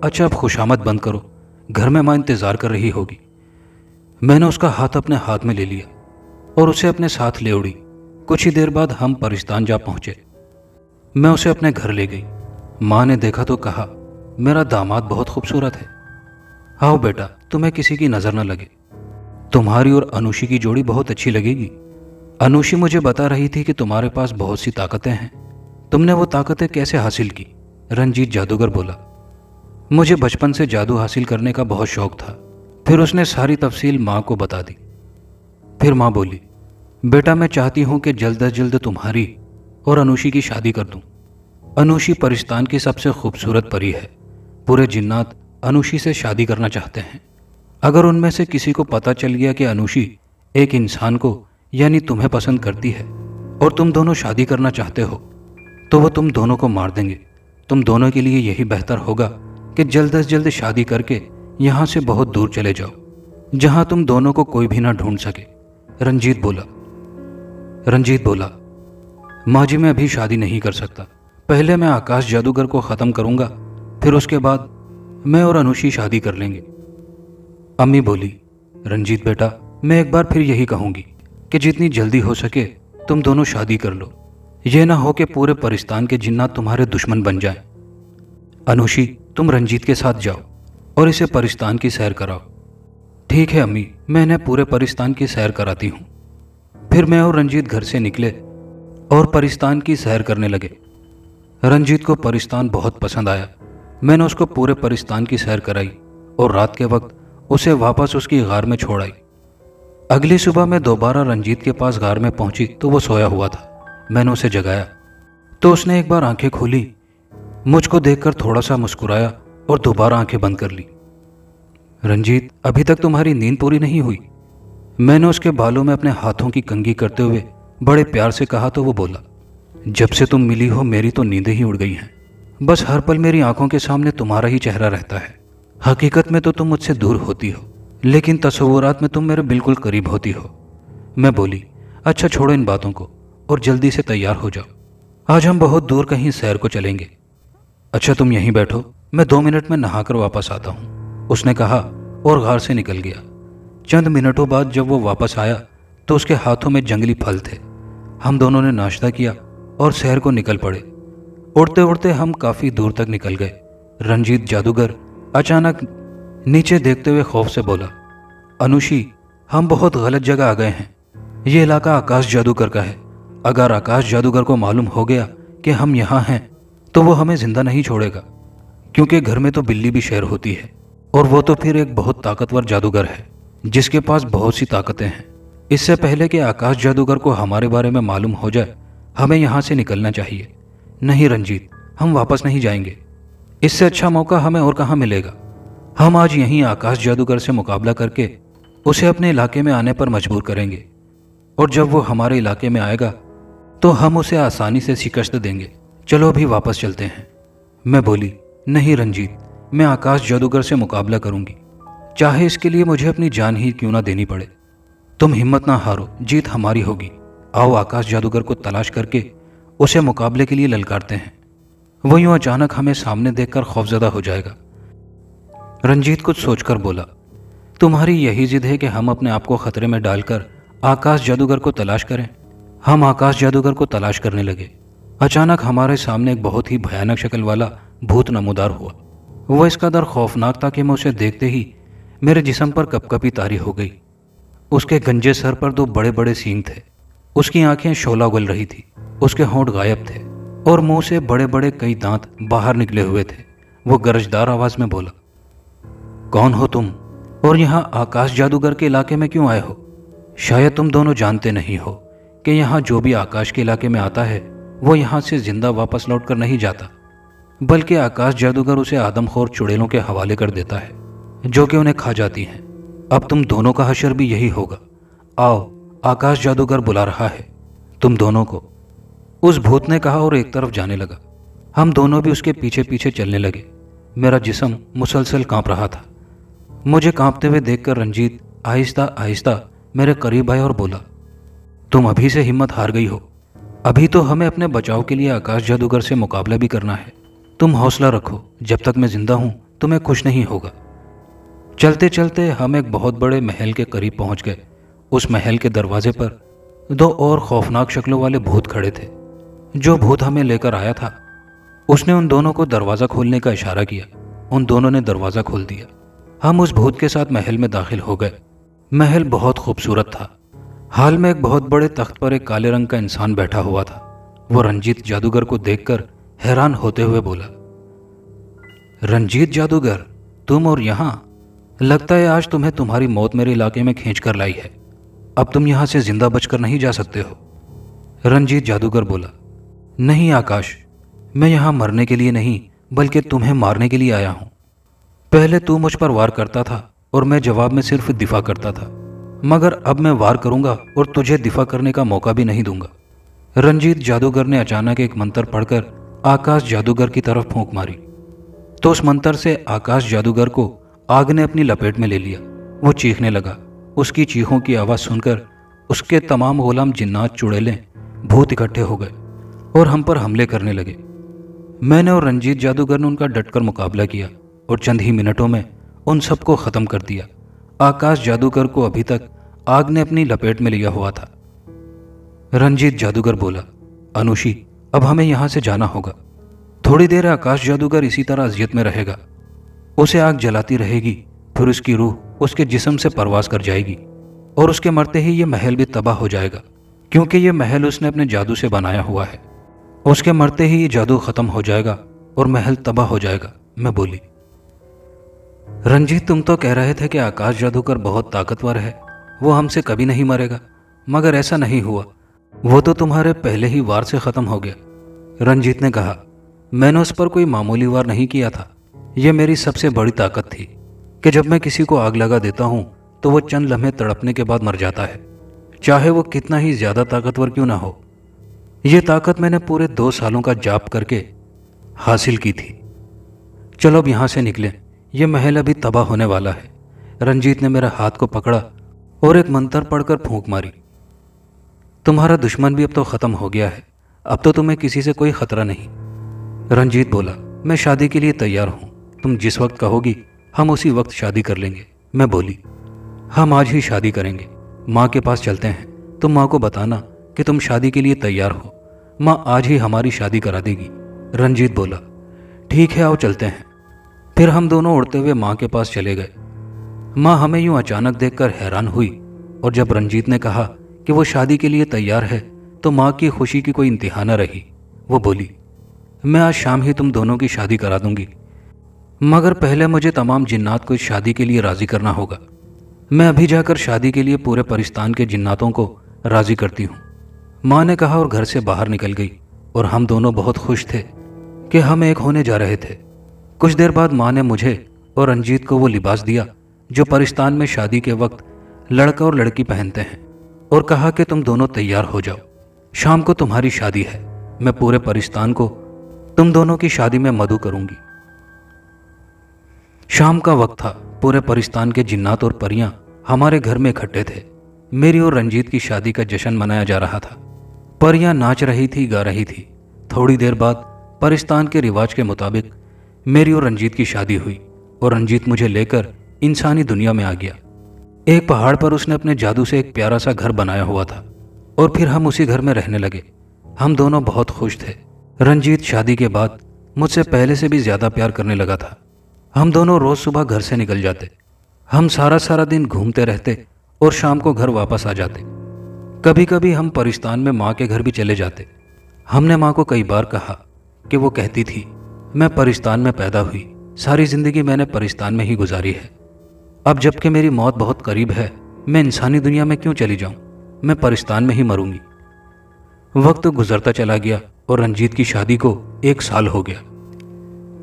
अच्छा अब खुशामद बंद करो, घर में माँ इंतज़ार कर रही होगी। मैंने उसका हाथ अपने हाथ में ले लिया और उसे अपने साथ ले उड़ी। कुछ ही देर बाद हम परिस्तान जा पहुँचे। मैं उसे अपने घर ले गई। माँ ने देखा तो कहा, मेरा दामाद बहुत खूबसूरत है। आओ बेटा, तुम्हें किसी की नज़र न लगे। तुम्हारी और अनुशी की जोड़ी बहुत अच्छी लगेगी। अनुशी मुझे बता रही थी कि तुम्हारे पास बहुत सी ताकतें हैं। तुमने वो ताकतें कैसे हासिल की? रंजीत जादूगर बोला, मुझे बचपन से जादू हासिल करने का बहुत शौक था। फिर उसने सारी तफसील माँ को बता दी। फिर माँ बोली, बेटा मैं चाहती हूँ कि जल्द अज जल्द तुम्हारी और अनुशी की शादी कर दूँ। अनुशी परिस्तान की सबसे खूबसूरत परी है। पूरे जिन्नात अनुशी से शादी करना चाहते हैं। अगर उनमें से किसी को पता चल गया कि अनुशी एक इंसान को यानी तुम्हें पसंद करती है और तुम दोनों शादी करना चाहते हो तो वो तुम दोनों को मार देंगे। तुम दोनों के लिए यही बेहतर होगा कि जल्द अज जल्द शादी करके यहाँ से बहुत दूर चले जाओ, जहाँ तुम दोनों को कोई भी ना ढूंढ सके। रंजीत बोला, माँ जी मैं अभी शादी नहीं कर सकता, पहले मैं आकाश जादूगर को ख़त्म करूंगा, फिर उसके बाद मैं और अनुषी शादी कर लेंगे। अम्मी बोली, रंजीत बेटा, मैं एक बार फिर यही कहूंगी कि जितनी जल्दी हो सके तुम दोनों शादी कर लो। यह ना हो कि पूरे परिस्तान के जिन्नात तुम्हारे दुश्मन बन जाएं। अनुषी, तुम रंजीत के साथ जाओ और इसे परिस्तान की सैर कराओ। ठीक है अम्मी, मैं इन्हें पूरे परिस्तान की सैर कराती हूँ। फिर मैं और रंजीत घर से निकले और परिस्तान की सैर करने लगे। रंजीत को परिस्तान बहुत पसंद आया। मैंने उसको पूरे परिस्तान की सैर कराई और रात के वक्त उसे वापस उसकी गार में छोड़ आई। अगली सुबह मैं दोबारा रंजीत के पास गार में पहुंची तो वो सोया हुआ था। मैंने उसे जगाया तो उसने एक बार आंखें खोली, मुझको देखकर थोड़ा सा मुस्कुराया और दोबारा आंखें बंद कर ली। रंजीत, अभी तक तुम्हारी नींद पूरी नहीं हुई? मैंने उसके बालों में अपने हाथों की कंघी करते हुए बड़े प्यार से कहा तो वो बोला, जब से तुम मिली हो मेरी तो नींदें ही उड़ गई हैं। बस हर पल मेरी आंखों के सामने तुम्हारा ही चेहरा रहता है। हकीकत में तो तुम मुझसे दूर होती हो, लेकिन तस्वुरात में तुम मेरे बिल्कुल करीब होती हो। मैं बोली, अच्छा छोड़ो इन बातों को और जल्दी से तैयार हो जाओ, आज हम बहुत दूर कहीं सैर को चलेंगे। अच्छा तुम यहीं बैठो, मैं 2 मिनट में नहाकर वापस आता हूँ, उसने कहा और गार से निकल गया। चंद मिनटों बाद जब वो वापस आया तो उसके हाथों में जंगली फल थे। हम दोनों ने नाश्ता किया और सैर को निकल पड़े। उड़ते उड़ते हम काफ़ी दूर तक निकल गए। रंजीत जादूगर अचानक नीचे देखते हुए खौफ से बोला, अनुषी, हम बहुत गलत जगह आ गए हैं। ये इलाका आकाश जादूगर का है। अगर आकाश जादूगर को मालूम हो गया कि हम यहाँ हैं तो वो हमें जिंदा नहीं छोड़ेगा, क्योंकि घर में तो बिल्ली भी शेर होती है और वो तो फिर एक बहुत ताकतवर जादूगर है जिसके पास बहुत सी ताकतें हैं। इससे पहले कि आकाश जादूगर को हमारे बारे में मालूम हो जाए हमें यहाँ से निकलना चाहिए। नहीं रंजीत, हम वापस नहीं जाएंगे। इससे अच्छा मौका हमें और कहाँ मिलेगा। हम आज यहीं आकाश जादूगर से मुकाबला करके उसे अपने इलाके में आने पर मजबूर करेंगे और जब वो हमारे इलाके में आएगा तो हम उसे आसानी से शिकस्त देंगे। चलो अभी वापस चलते हैं। मैं बोली, नहीं रंजीत, मैं आकाश जादूगर से मुकाबला करूंगी, चाहे इसके लिए मुझे अपनी जान ही क्यों ना देनी पड़े। तुम हिम्मत ना हारो, जीत हमारी होगी। आओ आकाश जादूगर को तलाश करके उसे मुकाबले के लिए ललकारते हैं। वो यूं अचानक हमें सामने देखकर खौफजदा हो जाएगा। रंजीत कुछ सोचकर बोला, तुम्हारी यही जिद है कि हम अपने आप को खतरे में डालकर आकाश जादूगर को तलाश करें। हम आकाश जादूगर को तलाश करने लगे। अचानक हमारे सामने एक बहुत ही भयानक शक्ल वाला भूत नमूदार हुआ। वह इस कदर खौफनाक था कि मैं उसे देखते ही मेरे जिस्म पर कपकपी तारी हो गई। उसके गंजे सर पर 2 बड़े बड़े सींग थे। उसकी आंखें शोला उगल रही थी। उसके होंठ गायब थे और मुंह से बड़े बड़े कई दांत बाहर निकले हुए थे। वो गरजदार आवाज में बोला, कौन हो तुम और यहाँ आकाश जादूगर के इलाके में क्यों आए हो? शायद तुम दोनों जानते नहीं हो कि यहाँ जो भी आकाश के इलाके में आता है वो यहाँ से जिंदा वापस लौट कर नहीं जाता, बल्कि आकाश जादूगर उसे आदमखोर चुड़ैलों के हवाले कर देता है जो कि उन्हें खा जाती हैं। अब तुम दोनों का हशर भी यही होगा। आओ, आकाश जादूगर बुला रहा है तुम दोनों को, उस भूत ने कहा और एक तरफ जाने लगा। हम दोनों भी उसके पीछे पीछे चलने लगे। मेरा जिस्म मुसलसल कांप रहा था। मुझे कांपते हुए देखकर रंजीत आहिस्ता आहिस्ता मेरे करीब आया और बोला, तुम अभी से हिम्मत हार गई हो। अभी तो हमें अपने बचाव के लिए आकाश जादूगर से मुकाबला भी करना है। तुम हौसला रखो, जब तक मैं जिंदा हूं तुम्हें कुछ नहीं होगा। चलते चलते हम एक बहुत बड़े महल के करीब पहुंच गए। उस महल के दरवाजे पर 2 और खौफनाक शक्लों वाले भूत खड़े थे। जो भूत हमें लेकर आया था उसने उन दोनों को दरवाज़ा खोलने का इशारा किया। उन दोनों ने दरवाज़ा खोल दिया। हम उस भूत के साथ महल में दाखिल हो गए। महल बहुत खूबसूरत था। हाल में एक बहुत बड़े तख्त पर एक काले रंग का इंसान बैठा हुआ था। वो रंजीत जादूगर को देखकर हैरान होते हुए बोला, रंजीत जादूगर, तुम और यहाँ? लगता है आज तुम्हें तुम्हारी मौत मेरे इलाके में खींच कर लाई है। अब तुम यहाँ से जिंदा बचकर नहीं जा सकते हो। रंजीत जादूगर बोला, नहीं आकाश, मैं यहाँ मरने के लिए नहीं बल्कि तुम्हें मारने के लिए आया हूँ। पहले तू मुझ पर वार करता था और मैं जवाब में सिर्फ दिफा करता था, मगर अब मैं वार करूंगा और तुझे दिफा करने का मौका भी नहीं दूंगा। रंजीत जादूगर ने अचानक एक मंत्र पढ़कर आकाश जादूगर की तरफ फूंक मारी तो उस मंत्र से आकाश जादूगर को आग ने अपनी लपेट में ले लिया। वो चीखने लगा। उसकी चीखों की आवाज़ सुनकर उसके तमाम गुलाम जिन्नात चुड़ैलें भूत इकट्ठे हो गए और हम पर हमले करने लगे। मैंने और रंजीत जादूगर ने उनका डटकर मुकाबला किया और चंद ही मिनटों में उन सबको खत्म कर दिया। आकाश जादूगर को अभी तक आग ने अपनी लपेट में लिया हुआ था। रंजीत जादूगर बोला, अनुशी, अब हमें यहां से जाना होगा। थोड़ी देर आकाश जादूगर इसी तरह अजियत में रहेगा। उसे आग जलाती रहेगी, फिर उसकी रूह उसके जिस्म से परवास कर जाएगी और उसके मरते ही ये महल भी तबाह हो जाएगा, क्योंकि ये महल उसने अपने जादू से बनाया हुआ है। उसके मरते ही ये जादू खत्म हो जाएगा और महल तबाह हो जाएगा। मैं बोली, रंजीत, तुम तो कह रहे थे कि आकाश जादूगर बहुत ताकतवर है, वो हमसे कभी नहीं मरेगा, मगर ऐसा नहीं हुआ। वो तो तुम्हारे पहले ही वार से खत्म हो गया। रंजीत ने कहा, मैंने उस पर कोई मामूली वार नहीं किया था। यह मेरी सबसे बड़ी ताकत थी कि जब मैं किसी को आग लगा देता हूं तो वो चंद लम्हे तड़पने के बाद मर जाता है, चाहे वो कितना ही ज्यादा ताकतवर क्यों ना हो। यह ताकत मैंने पूरे 2 सालों का जाप करके हासिल की थी। चलो अब यहां से निकलें, यह महल अभी तबाह होने वाला है। रंजीत ने मेरा हाथ को पकड़ा और एक मंत्र पढ़कर फूंक मारी। तुम्हारा दुश्मन भी अब तो खत्म हो गया है, अब तो तुम्हें किसी से कोई खतरा नहीं। रंजीत बोला, मैं शादी के लिए तैयार हूं, तुम जिस वक्त कहोगी हम उसी वक्त शादी कर लेंगे। मैं बोली, हम आज ही शादी करेंगे। माँ के पास चलते हैं, तुम माँ को बताना कि तुम शादी के लिए तैयार हो, माँ आज ही हमारी शादी करा देगी। रंजीत बोला, ठीक है, आओ चलते हैं। फिर हम दोनों उड़ते हुए माँ के पास चले गए। माँ हमें यूं अचानक देखकर हैरान हुई और जब रंजीत ने कहा कि वो शादी के लिए तैयार है तो माँ की खुशी की कोई इंतहा न रही। वो बोली, मैं आज शाम ही तुम दोनों की शादी करा दूंगी, मगर पहले मुझे तमाम जिन्नात को इस शादी के लिए राजी करना होगा। मैं अभी जाकर शादी के लिए पूरे परिस्तान के जिन्नातों को राजी करती हूँ। माँ ने कहा और घर से बाहर निकल गई और हम दोनों बहुत खुश थे कि हम एक होने जा रहे थे। कुछ देर बाद माँ ने मुझे और रंजीत को वो लिबास दिया जो परिस्तान में शादी के वक्त लड़का और लड़की पहनते हैं और कहा कि तुम दोनों तैयार हो जाओ, शाम को तुम्हारी शादी है। मैं पूरे परिस्तान को तुम दोनों की शादी में मदऊ करूंगी। शाम का वक्त था। पूरे परिस्तान के जिन्नात और परियां हमारे घर में इकट्ठे थे। मेरी और रंजीत की शादी का जश्न मनाया जा रहा था। परियां नाच रही थी, गा रही थी। थोड़ी देर बाद परिस्तान के रिवाज के मुताबिक मेरी और रंजीत की शादी हुई और रंजीत मुझे लेकर इंसानी दुनिया में आ गया। एक पहाड़ पर उसने अपने जादू से एक प्यारा सा घर बनाया हुआ था और फिर हम उसी घर में रहने लगे। हम दोनों बहुत खुश थे। रंजीत शादी के बाद मुझसे पहले से भी ज्यादा प्यार करने लगा था। हम दोनों रोज सुबह घर से निकल जाते। हम सारा दिन घूमते रहते और शाम को घर वापस आ जाते। कभी कभी हम परिस्तान में माँ के घर भी चले जाते। हमने माँ को कई बार कहा कि वो कहती थी, मैं परिस्तान में पैदा हुई, सारी जिंदगी मैंने परिस्तान में ही गुजारी है। अब जबकि मेरी मौत बहुत करीब है, मैं इंसानी दुनिया में क्यों चली जाऊं, मैं परिस्तान में ही मरूंगी। वक्त गुजरता चला गया और रंजीत की शादी को 1 साल हो गया।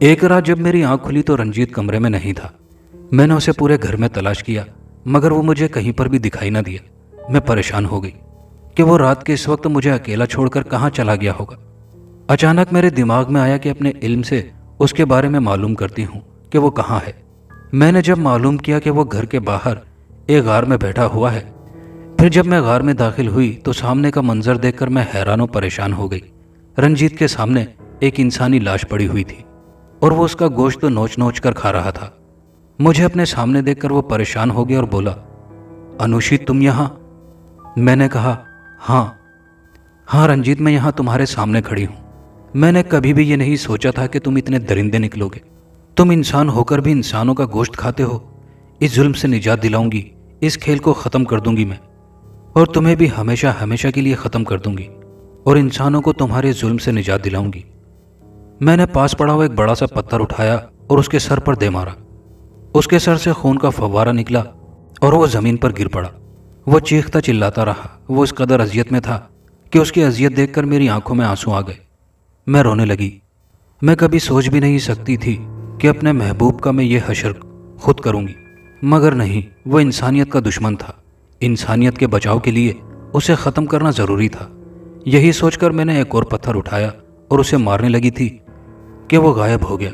एक रात जब मेरी आंख खुली तो रंजीत कमरे में नहीं था। मैंने उसे पूरे घर में तलाश किया मगर वो मुझे कहीं पर भी दिखाई ना दिया। मैं परेशान हो गई कि वो रात के इस वक्त मुझे अकेला छोड़कर कहाँ चला गया होगा। अचानक मेरे दिमाग में आया कि अपने इल्म से उसके बारे में मालूम करती हूँ कि वो कहाँ है। मैंने जब मालूम किया कि वो घर के बाहर एक गार में बैठा हुआ है, फिर जब मैं गार में दाखिल हुई तो सामने का मंजर देखकर मैं हैरान और परेशान हो गई। रंजीत के सामने एक इंसानी लाश पड़ी हुई थी और वो उसका गोश्त तो नोच नोच कर खा रहा था। मुझे अपने सामने देखकर वो परेशान हो गया और बोला, अनुशी, तुम यहाँ? मैंने कहा, हाँ रंजीत, मैं यहाँ तुम्हारे सामने खड़ी हूँ। मैंने कभी भी ये नहीं सोचा था कि तुम इतने दरिंदे निकलोगे। तुम इंसान होकर भी इंसानों का गोश्त खाते हो। इस जुल्म से निजात दिलाऊंगी, इस खेल को ख़त्म कर दूंगी मैं, और तुम्हें भी हमेशा हमेशा के लिए ख़त्म कर दूंगी और इंसानों को तुम्हारे जुल्म से निजात दिलाऊंगी। मैंने पास पड़ा हुआ एक बड़ा सा पत्थर उठाया और उसके सर पर दे मारा। उसके सर से खून का फव्वारा निकला और वो ज़मीन पर गिर पड़ा। वो चीखता चिल्लाता रहा। वो इस कदर अजियत में था कि उसकी अजियत देखकर मेरी आंखों में आंसू आ गए। मैं रोने लगी। मैं कभी सोच भी नहीं सकती थी कि अपने महबूब का मैं ये हशर खुद करूंगी, मगर नहीं, वो इंसानियत का दुश्मन था। इंसानियत के बचाव के लिए उसे ख़त्म करना ज़रूरी था। यही सोचकर मैंने एक और पत्थर उठाया और उसे मारने लगी थी कि वो गायब हो गया।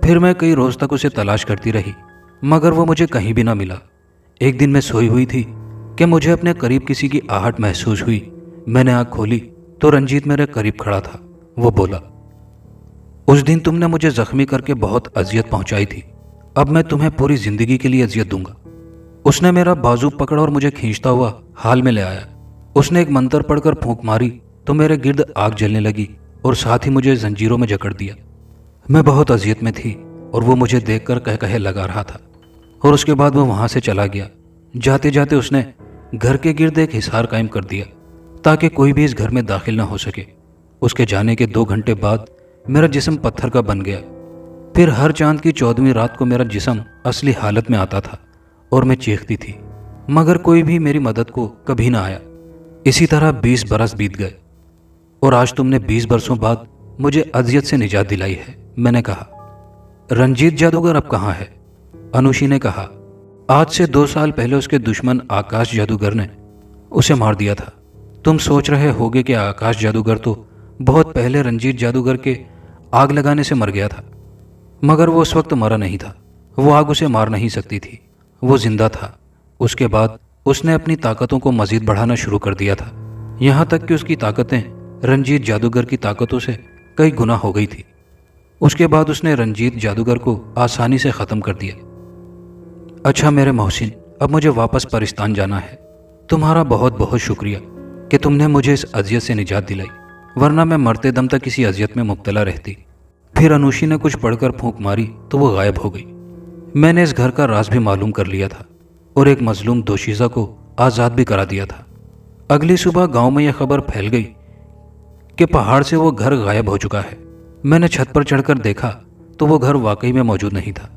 फिर मैं कई रोज़ तक उसे तलाश करती रही मगर वो मुझे कहीं भी ना मिला। एक दिन मैं सोई हुई थी कि मुझे अपने करीब किसी की आहट महसूस हुई। मैंने आँख खोली तो रंजीत मेरे करीब खड़ा था। वो बोला, उस दिन तुमने मुझे जख्मी करके बहुत अजियत पहुंचाई थी, अब मैं तुम्हें पूरी जिंदगी के लिए अजियत दूंगा। उसने मेरा बाजू पकड़ा और मुझे खींचता हुआ हाल में ले आया। उसने एक मंत्र पढ़कर फूंक मारी तो मेरे गिर्द आग जलने लगी और साथ ही मुझे जंजीरों में जकड़ दिया। मैं बहुत अजियत में थी और वो मुझे देखकर कह कहे लगा रहा था और उसके बाद वो वहां से चला गया। जाते जाते उसने घर के गिर्द एक हिसार कायम कर दिया ताकि कोई भी इस घर में दाखिल ना हो सके। उसके जाने के 2 घंटे बाद मेरा जिस्म पत्थर का बन गया। फिर हर चांद की 14वीं रात को मेरा जिस्म असली हालत में आता था और मैं चीखती थी, मगर कोई भी मेरी मदद को कभी ना आया। इसी तरह 20 बरस बीत गए और आज तुमने 20 बरसों बाद मुझे अजियत से निजात दिलाई है। मैंने कहा, रंजीत जादूगर अब कहाँ है? अनुशी ने कहा, आज से 2 साल पहले उसके दुश्मन आकाश जादूगर ने उसे मार दिया था। तुम सोच रहे होगे कि आकाश जादूगर तो बहुत पहले रंजीत जादूगर के आग लगाने से मर गया था, मगर वो उस वक्त मरा नहीं था। वो आग उसे मार नहीं सकती थी, वो जिंदा था। उसके बाद उसने अपनी ताकतों को मजीद बढ़ाना शुरू कर दिया था, यहाँ तक कि उसकी ताकतें रंजीत जादूगर की ताकतों से कई गुना हो गई थी। उसके बाद उसने रंजीत जादूगर को आसानी से ख़त्म कर दिया। अच्छा मेरे मोहसिन, अब मुझे वापस पाकिस्तान जाना है। तुम्हारा बहुत बहुत शुक्रिया कि तुमने मुझे इस अजियत से निजात दिलाई, वरना मैं मरते दम तक किसी अजियत में मुब्तला रहती। फिर अनुशी ने कुछ पढ़कर फूंक मारी तो वो गायब हो गई। मैंने इस घर का राज भी मालूम कर लिया था और एक मजलूम दोशीज़ा को आज़ाद भी करा दिया था। अगली सुबह गांव में यह खबर फैल गई कि पहाड़ से वो घर गायब हो चुका है। मैंने छत पर चढ़कर देखा तो वो घर वाकई में मौजूद नहीं था।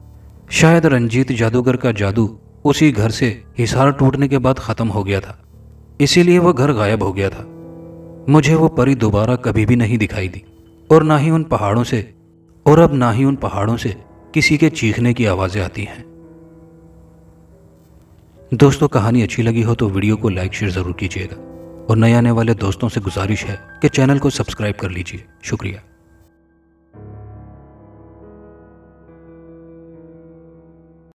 शायद रंजीत जादूगर का जादू उसी घर से हिसार टूटने के बाद ख़त्म हो गया था, इसीलिए वह घर गायब हो गया था। मुझे वो परी दोबारा कभी भी नहीं दिखाई दी और ना ही उन पहाड़ों से, और अब ना ही उन पहाड़ों से किसी के चीखने की आवाज़ें आती हैं। दोस्तों, कहानी अच्छी लगी हो तो वीडियो को लाइक शेयर ज़रूर कीजिएगा और नए आने वाले दोस्तों से गुजारिश है कि चैनल को सब्सक्राइब कर लीजिए। शुक्रिया।